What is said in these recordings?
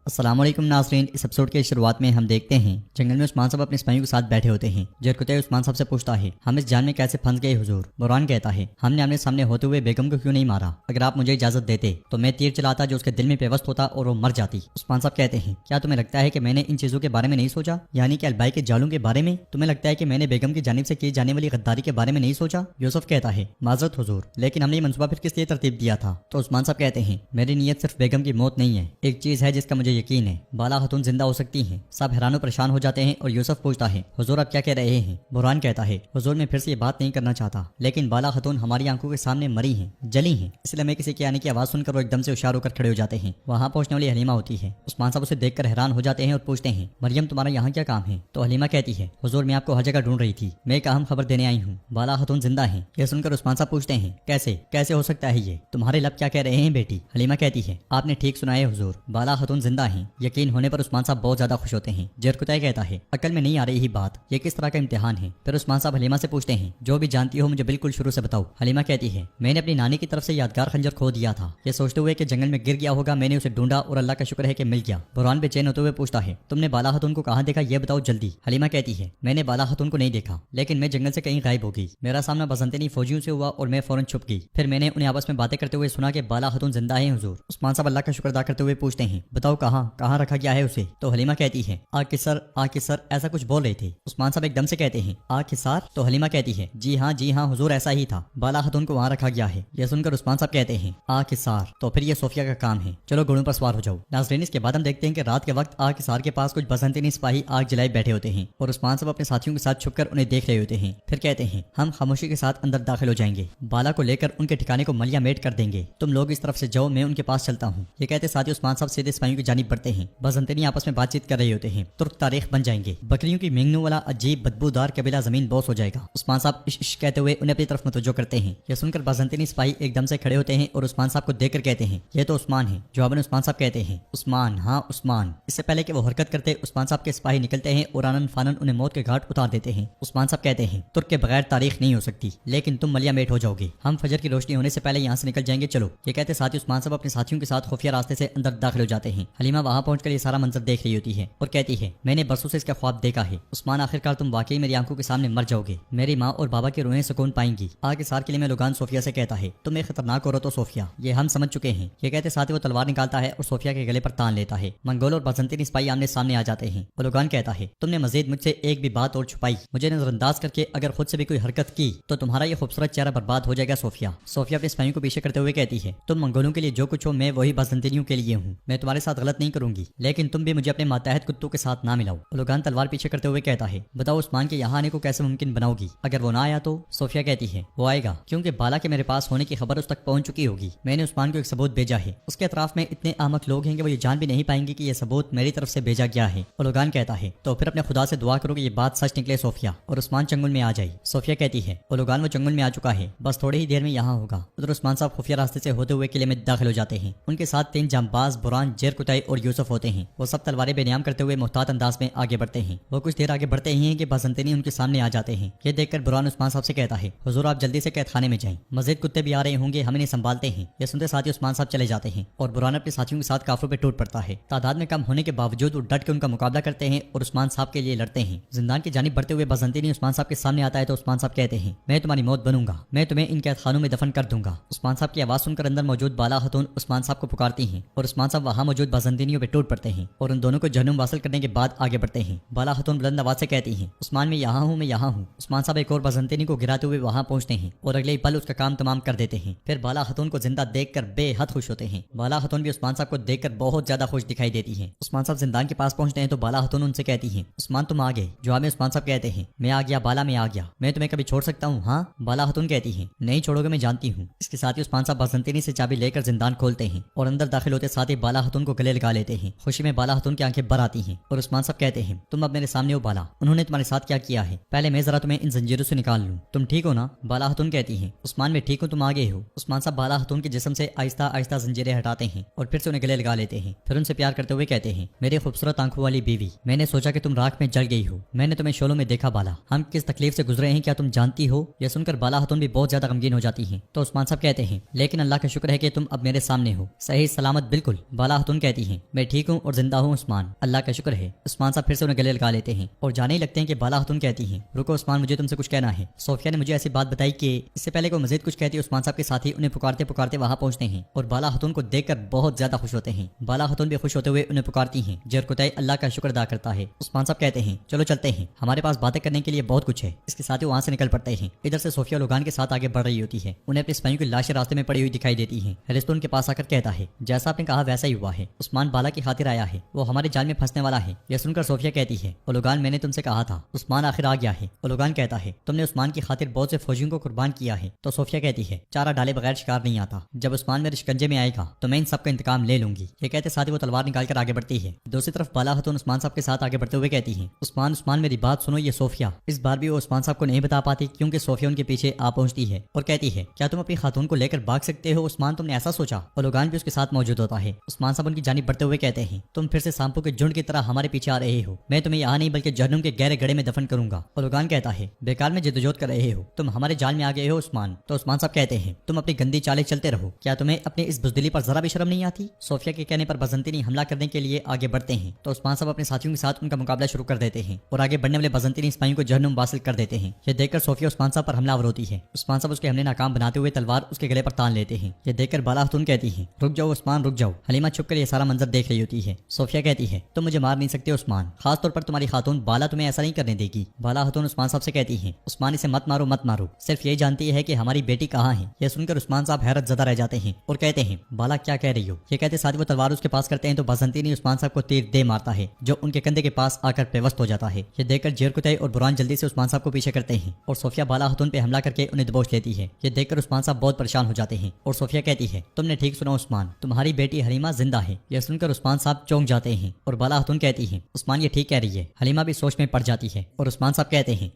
السلام علیکم ناظرین، اس ایپیسوڈ کے شروعات میں ہم دیکھتے ہیں جنگل میں عثمان صاحب اپنے سپاہیوں کے ساتھ بیٹھے ہوتے ہیں۔ جرکتے عثمان صاحب سے پوچھتا ہے، ہم اس جان میں کیسے پھنس گئے حضور؟ برہان کہتا ہے، ہم نے آمنے سامنے ہوتے ہوئے بیگم کو کیوں نہیں مارا؟ اگر آپ مجھے اجازت دیتے تو میں تیر چلاتا جو اس کے دل میں پیوست ہوتا اور وہ مر جاتی۔ عثمان صاحب کہتے ہیں، کیا تمہیں لگتا ہے کہ میں نے ان چیزوں کے بارے میں نہیں سوچا؟ یعنی کہ البائی کے جالوں کے بارے میں؟ تمہیں لگتا ہے کہ میں نے بیگم کی جانب سے کی جانے والی غداری کے بارے میں نہیں سوچا؟ یوسف کہتا ہے، معذرت حضور، لیکن ہم نے یہ منصوبہ پھر کس لیے ترتیب دیا تھا؟ تو عثمان صاحب کہتے ہیں، میری نیت صرف بیگم کی موت نہیں ہے، ایک چیز ہے جس کا مجھے یقین ہے، بالا خاتون زندہ ہو سکتی ہیں۔ سب حیران و پریشان ہو جاتے ہیں اور یوسف پوچھتا ہے، حضور آپ کیا کہہ رہے ہیں؟ برہان کہتا ہے، حضور میں پھر سے یہ بات نہیں کرنا چاہتا، لیکن بالا خاتون ہماری آنکھوں کے سامنے مری ہیں، جلی ہیں، اس لیے ہمیں کسی کے آنے کی آواز سن کر وہ ایک دم سے ہوشیار ہو کر کھڑے ہو جاتے ہیں۔ وہاں پہنچنے والی حلیمہ ہوتی ہے۔ عثمان صاحب اسے دیکھ کر حیران ہو جاتے ہیں اور پوچھتے ہیں، مریم تمہارا یہاں کیا کام ہے؟ تو حلیمہ کہتی ہے، حضور میں آپ کو ہر جگہ ڈھونڈ رہی تھی، میں ایک اہم خبر دینے آئی ہوں، بالا خاتون زندہ ہیں۔ یہ سن کر عثمان صاحب پوچھتے ہیں، کیسے ہو سکتا ہے یہ؟ تمہارے لب کیا کہہ رہے ہیں بیٹی؟ حلیمہ کہتی ہے، آپ نے ٹھیک سنا ہے حضور، بالا خاتون زندہ ہیں۔ یقین ہونے پر عثمان صاحب بہت زیادہ خوش ہوتے ہیں۔ جرکتے کہتا ہے، عقل میں نہیں آ رہی بات، یہ کس طرح کا امتحان ہے؟ پھر عثمان صاحب حلیمہ سے پوچھتے ہیں، جو بھی جانتی ہو مجھے بالکل شروع سے بتاؤ۔ حلیمہ کہتی ہے، میں نے اپنی نانی کی طرف سے یادگار خنجر کھو دیا تھا، یہ سوچتے ہوئے کہ جنگل میں گر گیا ہوگا، میں نے اسے ڈھونڈا اور اللہ کا شکر ہے کہ مل گیا۔ برہان بے چین ہوتے ہوئے پوچھتا ہے، تم نے بالا خاتون کو کہاں دیکھا یہ بتاؤ جلدی۔ حلیمہ کہتی ہے، میں نے بالا خاتون کو نہیں دیکھا، لیکن میں جنگل سے کہیں غائب ہو گئی، میرا سامنا بازنطینی فوجیوں سے ہوا اور میں فوراً چھپ گئی، پھر میں نے انہیں آپس میں باتیں کرتے ہوئے سنا کہ بالا خاتون زندہ ہے حضور۔ عثمان صاحب اللہ کا شکر ادا کرتے ہوئے پوچھتے ہیں، بتاؤ کہاں رکھا گیا ہے اسے؟ تو حلیمہ کہتی ہے، آگ کے سر ایسا کچھ بول رہے تھے۔ عثمان صاحب ایک دم سے کہتے ہیں، آگ کے سار؟ تو حلیمہ کہتی ہے، جی ہاں حضور ایسا ہی تھا، بالا خاتون کو وہاں رکھا گیا ہے۔ یہ سن کر عثمان صاحب کہتے ہیں، آگ کے سار؟ تو پھر یہ صوفیہ کا کام ہے، چلو گھوڑوں پر سوار ہو جاؤ۔ ناظرین اس کے بعد ہم دیکھتے ہیں کہ رات کے وقت آگ کے سار کے پاس کچھ بازنطینی سپاہی آگ جلائے بیٹھے ہوتے ہیں اور عثمان صاحب اپنے ساتھیوں کے ساتھ چھپ کر انہیں دیکھ رہے ہوتے ہیں۔ پھر کہتے ہیں، ہم خاموشی کے ساتھ اندر داخل ہو جائیں گے، بالا کو لے کر ان کے ٹھکانے کو ملیا میٹ کر دیں گے، تم لوگ اس طرف سے جاؤ، میں ان کے پاس چلتا ہوں۔ یہ کہتے ساتھی عثمان صاحب سیدھے سپاہیوں کی جانب بڑھتے ہیں۔ بازنطینی آپس میں بات چیت کر رہے ہوتے ہیں، ترک تاریخ بن جائیں گے، بکریوں کی مینگنوں والا عجیب بدبودار قبیلہ زمین بوس ہو جائے گا۔ عثمان صاحب عش کہتے ہوئے انہیں اپنی طرف متوجہ کرتے ہیں۔ یہ سن کر بازنطینی سپاہی ایک دم سے کھڑے ہوتے ہیں اور عثمان صاحب کو دیکھ کر کہتے ہیں، یہ تو عثمان ہے۔ جواباً عثمان صاحب کہتے ہیں، عثمان؟ ہاں عثمان۔ اس سے پہلے کہ وہ حرکت کرتے عثمان صاحب کے سپاہی نکلتے ہیں اور آنن فانن انہیں موت کے گھاٹ اتار دیتے ہیں۔ عثمان صاحب کہتے ہیں، ترک کے بغیر تاریخ نہیں ہو سکتی، لیکن تم ملیا میٹ ہو جاؤ گے، ہم فجر کی روشنی ہونے سے پہلے یہاں سے نکل جائیں گے، چلو۔ یہ کہتے ساتھ عثمان صاحب اپنے ساتھیوں کے ساتھ خفیہ راستے سے اندر داخل ہو جاتے ہیں۔ حلیمہ وہاں پہنچ کر یہ سارا منظر دیکھ رہی ہوتی ہے اور کہتی ہے، میں نے برسوں سے اس کا خواب دیکھا ہے عثمان، آخرکار تم واقعی میری آنکھوں کے سامنے مر جاؤ گے، میری ماں اور بابا کی روحیں سکون پائیں گی۔ آگے سار کے لیے میں لوگان صوفیہ سے کہتا ہے، تم ایک خطرناک عورت ہو صوفیہ، یہ ہم سمجھ چکے ہیں۔ یہ کہتے ساتھ وہ تلوار نکالتا ہے اور صوفیہ کے گلے پر تان لیتا ہے۔ منگول اور بازنطینی سپاہی آمنے سامنے آ جاتے ہیں اور لوگان کہتا ہے، تم نے مزید مجھ سے ایک بھی بات اور چھپائی، مجھے نظر انداز کر کے اگر خود سے بھی کوئی حرکت کی تو تمہارا یہ خوبصورت چہرہ برباد ہو جائے گا صوفیہ۔ صوفیہ اپنے سپاہیوں کو پیچھے کرتے ہوئے کہتی ہے، تم منگولوں کے لیے جو کچھ ہو میں وہی بازنطینیوں کے لیے ہوں، میں تمہارے ساتھ غلط نہیں کروں گی، لیکن تم بھی مجھے اپنے ماتحت کتوں کے ساتھ نہ ملاؤ۔ لوگان تلوار پیچھے کرتے ہوئے کہتا ہے، بتاؤ عثمان کے یہاں آنے کو کیسے ممکن بناؤ گی؟ اگر وہ نہ آیا تو؟ صوفیہ کہتی ہے، وہ آئے گا، کیونکہ بالا کے میرے پاس ہونے کی خبر اس تک پہنچ چکی ہوگی، میں نے عثمان کو ایک ثبوت بھیجا ہے، اس کے اطراف میں اتنے احمق لوگ ہیں کہ وہ یہ جان بھی نہیں پائیں گے کہ یہ ثبوت میری طرف سے بھیجا گیا ہے۔ اور لوگان کہتا ہے، تو پھر اپنے خدا سے دعا کرو کہ یہ بات سچ نکلے صوفیہ، اور عثمان چنگل میں آ جائے۔ صوفیہ کہتی ہے، اور لوگان وہ چنگل میں آ چکا ہے، بس تھوڑی ہی دیر میں یہاں ہوگا۔ ادھر عثمان صاحب خفیہ راستے سے ہوتے ہوئے قلعے میں داخل ہو جاتے ہیں، ان کے ساتھ 3 جانباز برہان، جرکتائی اور یوسف ہوتے ہیں۔ وہ سب تلواریں بے نیام کرتے ہوئے محتاط انداز میں آگے بڑھتے ہیں۔ وہ کچھ دیر آگے بڑھتے ہی ہیں کہ بازنطینی ان کے سامنے آ جاتے ہیں۔ یہ دیکھ کر برہان عثمان صاحب سے کہتا ہے، حضور آپ جلدی سے قید خانے میں جائیں، مزید کتے بھی آ رہے ہوں گے، ہم انہیں سنبھالتے ہیں۔ یہ سنتے ساتھ ہی عثمان صاحب چلے جاتے ہیں اور برہان اپنے ساتھیوں کے ساتھ کافروں پہ ٹوٹ پڑتا ہے۔ تعداد میں کم ہونے کے باوجود وہ ڈٹ کے ان کا مقابلہ کرتے ہیں اور عثمان صاحب کے لیے لڑتے ہیں۔ زندان کی جانب بڑھتے ہوئے بازنطینی عثمان صاحب کے سامنے آتا ہے تو عثمان صاحب کہتے ہیں، میں تمہاری موت بنوں گا، میں تمہیں ان قید خانوں میں دفن کر دوں گا۔ عثمان صاحب کی آواز سن کر اندر موجود بالا خاتون عثمان صاحب کو پکارتی ہیں اور عثمان صاحب وہاں موجود بازنطینیوں پہ ٹوٹ پڑتے ہیں اور ان دونوں کو جہنم واصل کرنے کے بعد آگے بڑھتے ہیں۔ بالا خاتون بلند آواز سے کہتی ہیں، عثمان میں یہاں ہوں۔ عثمان صاحب ایک اور بازنطینی کو گراتے ہوئے وہاں پہنچتے ہیں اور اگلے ہی پل اس کا کام تمام کر دیتے ہیں۔ پھر بالا خاتون کو زندہ دیکھ کر بے حد خوش ہوتے ہیں۔ بالا خاتون بھی عثمان صاحب کو دیکھ کر بہت زیادہ خوش دکھائی دیتی ہیں۔ عثمان صاحب زندان کے پاس پہنچتے ہیں تو بالا خاتون ان سے کہتی ہیں، عثمان تم آ گئے؟ جواب میں عثمان صاحب کہتے ہیں، میں آ گیا بالا، میں آ گیا، میں تمہیں کبھی چھوڑ سکتا ہوں؟ ہاں۔ بالا خاتون کہتی ہیں، نہیں چھوڑو گے، میں جانتی ہوں۔ اس کے ساتھ ہی عثمان صاحب بازنطینی سے چابی لے کر زندان کھولتے ہیں اور اندر داخل ہوتے ساتھ ہی بالا خاتون کو گلے لگا لیتے ہیں۔ خوشی میں بالا خاتون کی آنکھیں بھر آتی ہیں اور عثمان صاحب کہتے ہیں، تم اب میرے سامنے ہو بالا، انہوں نے تمہارے ساتھ کیا کیا ہے؟ پہلے میں ذرا تمہیں ان زنجیروں سے نکال لوں، تم ٹھیک ہو نا؟ بالا خاتون کہتی ہیں، عثمان میں ٹھیک ہوں، تم آگے ہو۔ عثمان صاحب بالا خاتون کے جسم سے آہستہ آہستہ زنجیریں ہٹاتے ہیں اور پھر سے انہیں گلے لگا لیتے ہیں۔ پھر ان سے پیار کرتے ہوئے کہتے ہیں، میرے خوبصورت آنکھوں والی بیوی، میں نے سوچا کہ تم راکھ میں جل گئی ہو، میں نے تمہیں شعلوں میں دیکھا بالا، ہم کس تکلیف سے گزرے ہیں کیا تم جانتی ہو؟ یہ سن کر بالا خاتون بھی بہت زیادہ غمگین ہو جاتی ہیں۔ تو عثمان صاحب کہتے ہیں، لیکن اللہ کا شکر ہے کہ تم اب میرے سامنے ہو، صحیح سلامت بالکل۔ بالا خاتون کہتی ہیں، میں ٹھیک ہوں اور زندہ ہوں عثمان، اللہ کا شکر ہے۔ عثمان صاحب پھر سے انہیں گلے لگا لیتے ہیں اور جانے ہی لگتے ہیں کہ بالا خاتون کہتی ہیں رکو عثمان، مجھے تم سے کچھ کہنا ہے۔ صوفیہ نے مجھے ایسی بات بتائی کہ اس سے پہلے کوئی مزید کچھ کہتی عثمان صاحب کے ساتھی انہیں پکارتے پکارتے وہاں پہنچتے ہیں اور بالا خاتون کو دیکھ کر بہت زیادہ خوش ہوتے ہیں۔ بالا خاتون بھی خوش ہوتے ہوئے انہیں پکارتی ہیں۔ جرکتائی اللہ کا شکر ادا کرتا ہے۔ عثمان صاحب کہتے ہیں چلو چلتے ہیں، ہمارے پاس باتیں کرنے کے لیے بہت کچھ ہے۔ اس کے ساتھ وہاں سے نکل پڑتے ہیں۔ ادھر سے صوفیہ لوگان کے ساتھ آگے بڑھ رہی ہوتی ہے، انہیں اپنے سپاہیوں کی لاشیں راستے میں پڑی ہوئی دکھائی دیتی ہیں۔ ہیرسٹو ان کے پاس آ کر کہتا ہے جیسا آپ نے کہا ویسا ہی ہوا ہے، عثمان بالا کی خاطر آیا ہے، وہ ہمارے جال میں پھنسنے والا ہے۔ یہ سن کر صوفیہ کہتی ہے اولوگان میں نے تم سے کہا تھا عثمان آخر آ گیا ہے۔ اولوگان کہتا ہے تم نے عثمان کی خاطر بہت سے فوجیوں کو قربان کیا ہے۔ تو صوفیہ کہتی ہے چارہ ڈالے بغیر شکار نہیں آتا، جب عثمان میرے شکنجے میں آئے گا تو میں ان سب کا انتقام لے لوں گی۔ یہ کہتے ساتھ ہی وہ تلوار نکال کر آگے بڑھتی ہے۔ دوسری طرف بالا خاتون عثمان صاحب کے ساتھ آگے بڑھتے ہوئے کہتی ہیں عثمان میری بات سنو، یہ صوفیہ۔ اس بار بھی وہ عثمان صاحب کو نہیں بتا پاتی کیونکہ صوفیہ ان کے پیچھے آ پہنچتی ہے اور کہتی ہے کیا تم اپنی خاتون کو لے کر بھاگ سکتے ہو عثمان، تم نے ایسا سوچا؟ اولوگان بھی اس کے ساتھ موجود ہوتا ہے۔ عثمان صاحب ان کی جانب بڑھتے ہوئے کہتے ہیں تم پھر سے سانپوں کے جھنڈ کی طرح ہمارے پیچھے آ رہے ہو، میں تمہیں یہاں نہیں بلکہ جہنم کے گہرے گڑھے میں دفن کروں گا۔ اولوگان کہتا ہے بیکار میں جدوجہد کر رہے ہو، تم ہمارے جال میں آ گئے ہو عثمان۔ تو عثمان صاحب کہتے ہیں تم اپنی گندی چالیں چلتے رہو، کیا تمہیں اپنی اس بزدلی پر ذرا بھی شرم نہیں آتی؟ صوفیہ کے کہنے پر بزنطینی حملہ کرنے کے لیے آگے بڑھتے ہیں تو عثمان صاحب اپنے ساتھیوں کے ساتھ ان کا مقابلہ شروع کر دیتے ہیں اور آگے بڑھنے والے بزنطینی سپاہیوں کو جہنم واصل کر دیتے ہیں۔ یہ دیکھ کر صوفیہ عثمان صاحب پر حملہ آور ہوتی ہے۔ عثمان صاحب اس کے حملے ناکام بناتے ہوئے تلوار اس کے گلے پر تان لیتے ہیں۔ یہ دیکھ کر بالا خاتون کہتی ہیں رک جاؤ عثمان رک جاؤ۔ حلیمہ چھپ کر یہ سارا منظر دیکھ رہی ہوتی ہے۔ صوفیہ کہتی ہے تم مجھے مار نہیں سکتے عثمان، خاص طور پر تمہاری خاتون بالا تمہیں ایسا نہیں کرنے دے گی۔ بالا خاتون عثمان صاحب سے کہتی ہیں عثمان اسے مت مارو، صرف یہی جانتی ہے کہ ہماری بیٹی کہاں ہے۔ یہ سن کر عثمان صاحب حیرت زدہ رہ جاتے ہیں اور کہتے ہیں بالا کیا کہہ رہی ہو؟ یہ کہتے ساتھ وہ تلوار اس کے پاس کرتے ہیں تو بازنطینی عثمان صاحب کو تیر دے مارتا ہے جو ان کے کندھے کے پاس آ کر پیوست ہو جاتا ہے۔ یہ دیکھ کر جیرکتائی اور بران جلدی سے عثمان صاحب کو پیچھے کرتے ہیں اور صوفیہ بالا خاتون پہ حملہ کر کے انہیں دبوچ لیتی ہے۔ یہ دیکھ کر عثمان صاحب بہت پریشان ہو جاتے ہیں اور صوفیہ کہتی ہے تم نے ٹھیک سنا عثمان، تمہاری بیٹی حلیمہ زندہ ہے۔ یہ سن کر عثمان صاحب چونک جاتے ہیں اور بالا خاتون کہتی ہیں عثمان یہ ٹھیک کہہ رہی ہے۔ حلیمہ بھی سوچ میں پڑ جاتی ہے اور عثمان صاحب کہتے ہیں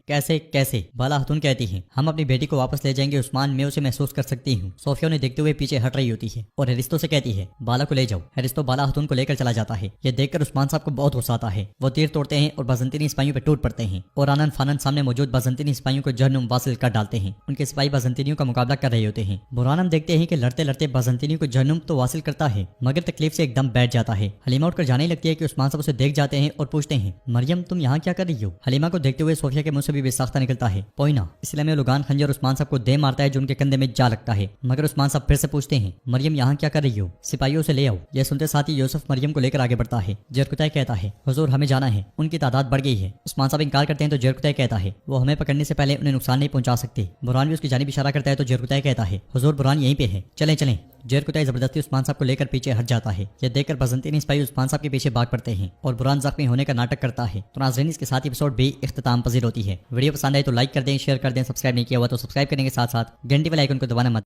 کیسے؟ بالا خاتون کہتی ہیں ہم اپنی بیٹی کو واپس لے جائیں گے عثمان، میں اسے محسوس کر سکتی ہوں۔ صوفیہ نے دیکھتے ہوئے پیچھے ہٹ رہی ہوتی ہے اور ہیرسٹو سے کہتی ہے بالا کو لے جاؤ۔ ہیرسٹو بالا خاتون کو لے کر چلا جاتا ہے۔ یہ دیکھ کر عثمان صاحب کو بہت غصہ آتا ہے، وہ تیر توڑتے ہیں اور بازنطینی سپاہیوں پہ ٹوٹ پڑتے ہیں اور آنن فانن سامنے موجود بازنطینی سپاہیوں کو جہنم واصل کر ڈالتے ہیں۔ ان کے سپاہی بازنطینیوں کا مقابلہ کر رہے ہوتے ہیں۔ برانم دیکھتے ہیں کہ لڑتے لڑتے بازنطینیوں کو جہنم تو واصل کرتا ہے مگر تکلیف سے ایک دم بیٹھ جاتا ہے۔ حلیمہ اٹھ کر جانے لگتی ہے کہ عثمان صاحب اسے دیکھ جاتے ہیں اور پوچھتے ہیں مریم تم یہاں کیا کر رہی ہو؟ حلیمہ کو دیکھتے ہوئے صوفیہ کے منہ سے بھی بے ساختہ نکلتا ہے پوئنا، اس لیے میں لوگان خنجر عثمان صاحب کو دے مارتا ہے جو ان کے کندھے میں جا لگتا ہے مگر عثمان صاحب پھر سے پوچھتے ہیں مریم یہاں کیا کر رہی ہو؟ سپاہیوں سے لے آؤ۔ یہ سنتے ساتھ ہی یوسف مریم کو لے کر آگے بڑھتا ہے۔ جرکتائی کہتا ہے حضور ہمیں جانا ہے، ان کی تعداد بڑھ گئی ہے۔ عثمان صاحب انکار کرتے ہیں تو جرکتائی کہتا ہے وہ ہمیں پکڑنے سے پہلے انہیں نقصان نہیں پہنچا سکتے۔ بران بھی اس کی جانب اشارہ کرتا ہے تو جرکتائی کہتا ہے حضور بران یہیں پہ ہے، چلیں۔ جرکتائی زبردستی عثمان صاحب کو لے کر پیچھے ہٹ جاتا ہے۔ یہ دیکھ کر بازنطینی سپاہی عثمان صاحب کے پیچھے بھاگ پڑتے ہیں اور بران زخمی ہونے کا ناٹک کرتا ہے۔ تو ناظرین اس کے ساتھ ایپیسوڈ بھی اختتام پذیر ہوتی ہے۔ ویڈیو پسند آئے تو لائک کر دیں، شیئر کر دیں، سبسکرائب نہیں کیا ہوا تو سبسکرائب کرنے کے ساتھ ساتھ گھنٹی والے آئیکن کو دبانا مت